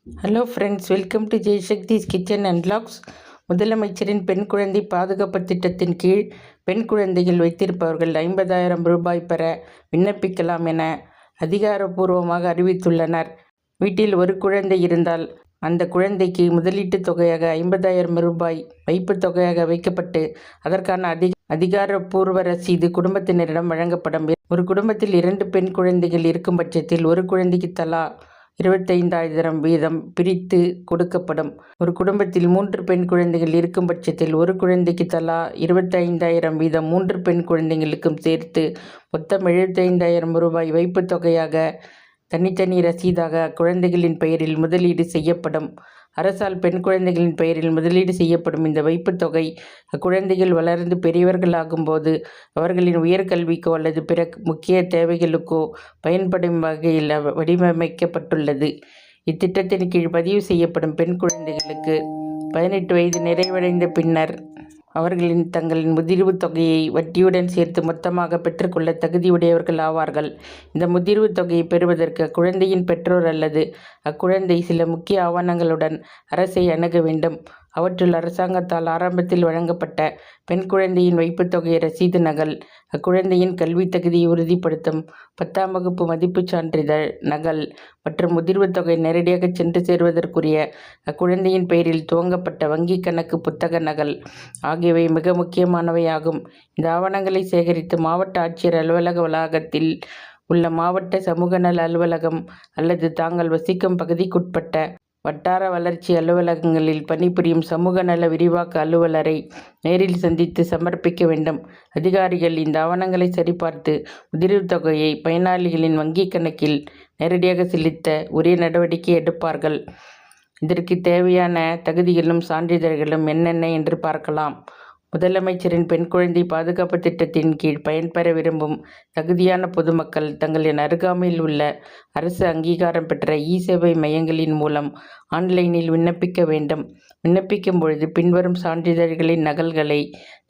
Hello friends, welcome to Jaisakthi's kitchen and vlogs. முதலமைச்சரின் பெண் குழந்தை பாதுகாப்பு திட்டத்தின் கீழ் பெண் குழந்தைகள் வைத்திருப்பவர்கள் 50,000 ரூபாய் பெற விண்ணப்பிக்கலாம் என அதிகாரப்பூர்வமாக அறிவித்துள்ளனர். வீட்டில் ஒரு குழந்தை இருந்தால் அந்த குழந்தைக்கு முதலீட்டு தொகையாக 50,000 ரூபாய் வைப்பு தொகையாக வைக்கப்பட்டு அதற்கான அதிகாரப்பூர்வ ரசீது குடும்பத்தினரிடம் வழங்கப்படும். ஒரு குடும்பத்தில் 2 பெண் குழந்தைகள் இருக்கும் பட்சத்தில் ஒரு குழந்தைக்கு தலா 25,000 வீதம் பிரித்து கொடுக்கப்படும். ஒரு குடும்பத்தில் 3 பெண் குழந்தைகள் இருக்கும் பட்சத்தில் ஒரு குழந்தைக்கு தலா 25,000 வீதம் 3 பெண் குழந்தைகளுக்கும் சேர்த்து மொத்தம் 75,000 ரூபாய் வைப்புத் தொகையாக தனித்தனி ரசீதாக அக்குழந்தைகளின் பெயரில் முதலீடு செய்யப்படும். அரசால் பெண் குழந்தைகளின் பெயரில் முதலீடு செய்யப்படும் இந்த வைப்புத் தொகை அக்குழந்தைகள் வளர்ந்து பெரியவர்களாகும் போது அவர்களின் உயர்கல்விக்கோ அல்லது பிற முக்கிய தேவைகளுக்கோ பயன்படும் வகையில் வடிவமைக்கப்பட்டுள்ளது. இத்திட்டத்தின் கீழ் பதிவு செய்யப்படும் பெண் குழந்தைகளுக்கு 18 வயது நிறைவடைந்த பின்னர் அவர்களின் தங்களின் முதிர்வுத் தொகையை வட்டியுடன் சேர்த்து மொத்தமாக பெற்றுக்கொள்ள தகுதியுடையவர்கள் ஆவார்கள். இந்த முதிர்வுத் தொகையை பெறுவதற்கு அக்குழந்தையின் பெற்றோர் அல்லது அக்குழந்தை சில முக்கிய ஆவணங்களுடன் அரசை அணுக வேண்டும். அவற்றுள் அரசாங்கத்தால் ஆரம்பத்தில் வழங்கப்பட்ட பெண் குழந்தையின் வைப்புத் தொகை ரசீது நகல், அக்குழந்தையின் கல்வி தகுதியை உறுதிப்படுத்தும் 10ஆம் வகுப்பு மதிப்புச் சான்றிதழ் நகல் மற்றும் முதிர்வுத் தொகை நேரடியாக சென்று சேருவதற்குரிய அக்குழந்தையின் பெயரில் துவங்கப்பட்ட வங்கிக் கணக்கு புத்தக நகல் ஆகியவை மிக முக்கியமானவையாகும். இந்த ஆவணங்களை சேகரித்து மாவட்ட ஆட்சியர் அலுவலக வளாகத்தில் உள்ள மாவட்ட சமூக நல அலுவலகம் அல்லது தாங்கள் வசிக்கும் பகுதிக்குட்பட்ட வட்டார வளர்ச்சி அலுவலகங்களில் பணிபுரியும் சமூக நல விரிவாக்க அலுவலரை நேரில் சந்தித்து சமர்ப்பிக்க வேண்டும். அதிகாரிகள் இந்த ஆவணங்களை சரிபார்த்து முதிர்வுத் தொகையை பயனாளிகளின் வங்கிக் கணக்கில் நேரடியாக செலுத்த உரிய நடவடிக்கை எடுப்பார்கள். இதற்கு தேவையான தகுதிகளும் சான்றிதழ்களும் என்னென்ன என்று பார்க்கலாம். முதலமைச்சரின் பெண் குழந்தை பாதுகாப்பு திட்டத்தின் கீழ் பயன்பெற விரும்பும் தகுதியான பொதுமக்கள் தங்களின் அருகாமையில் உள்ள அரசு அங்கீகாரம் பெற்ற இ-சேவை மையங்களின் மூலம் ஆன்லைனில் விண்ணப்பிக்க வேண்டும். விண்ணப்பிக்கும் பொழுது பின்வரும் சான்றிதழ்களின் நகல்களை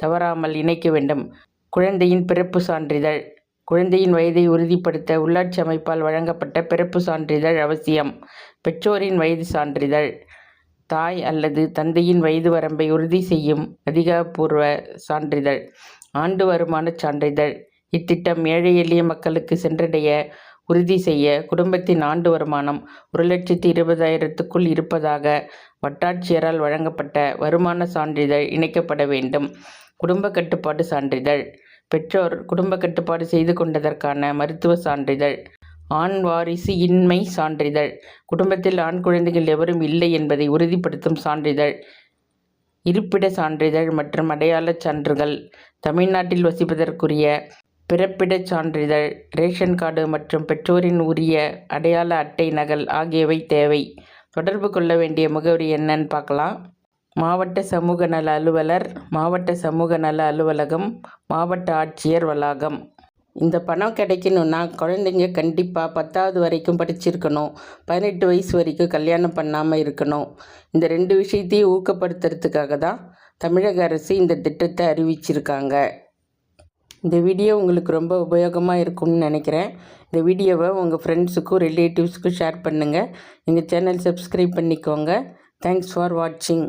தவறாமல் இணைக்க வேண்டும். குழந்தையின் பிறப்பு சான்றிதழ். குழந்தையின் வயதை உறுதிப்படுத்த உள்ளாட்சி அமைப்பால் வழங்கப்பட்ட பிறப்பு சான்றிதழ் அவசியம். பெற்றோரின் வயது சான்றிதழ். தாய் அல்லது தந்தையின் வயது வரம்பை உறுதி செய்யும் அதிகாரப்பூர்வ சான்றிதழ். ஆண்டு வருமானச் சான்றிதழ். இத்திட்டம் ஏழை எளிய மக்களுக்கு சென்றடைய உறுதி செய்ய குடும்பத்தின் ஆண்டு வருமானம் 1,20,000க்குள் இருப்பதாக வட்டாட்சியரால் வழங்கப்பட்ட வருமான சான்றிதழ் இணைக்கப்பட வேண்டும். குடும்ப கட்டுப்பாடு சான்றிதழ். பெற்றோர் குடும்ப கட்டுப்பாடு செய்து கொண்டதற்கான மருத்துவ சான்றிதழ். ஆண் வாரிசு இன்மை சான்றிதழ். குடும்பத்தில் ஆண் குழந்தைகள் எவரும் இல்லை என்பதை உறுதிப்படுத்தும் சான்றிதழ். இருப்பிட சான்றிதழ் மற்றும் அடையாளச் சான்றுகள். தமிழ்நாட்டில் வசிப்பதற்குரிய பிறப்பிடச் சான்றிதழ், ரேஷன் கார்டு மற்றும் பெற்றோரின் உரிய அடையாள அட்டை நகல் ஆகியவை தேவை. தொடர்பு கொள்ள வேண்டிய முகவரி என்னன்னு பார்க்கலாம். மாவட்ட சமூக நல அலுவலர், மாவட்ட சமூக நல அலுவலகம், மாவட்ட ஆட்சியர் வளாகம். இந்த பணம் கிடைக்கணும்னா குழந்தைங்க கண்டிப்பாக 10வது வரைக்கும் படிச்சிருக்கணும். 18 வயசு வரைக்கும் கல்யாணம் பண்ணாமல் இருக்கணும். இந்த 2 விஷயத்தையும் ஊக்கப்படுத்துறதுக்காக தான் தமிழக அரசு இந்த திட்டத்தை அறிவிச்சிருக்காங்க. இந்த வீடியோ உங்களுக்கு ரொம்ப உபயோகமாக இருக்கும்னு நினைக்கிறேன். இந்த வீடியோவை உங்கள் ஃப்ரெண்ட்ஸுக்கும் ரிலேட்டிவ்ஸுக்கும் ஷேர் பண்ணுங்கள். எங்கள் சேனல் சப்ஸ்கிரைப் பண்ணிக்கோங்க. தேங்க்ஸ் ஃபார் வாட்சிங்.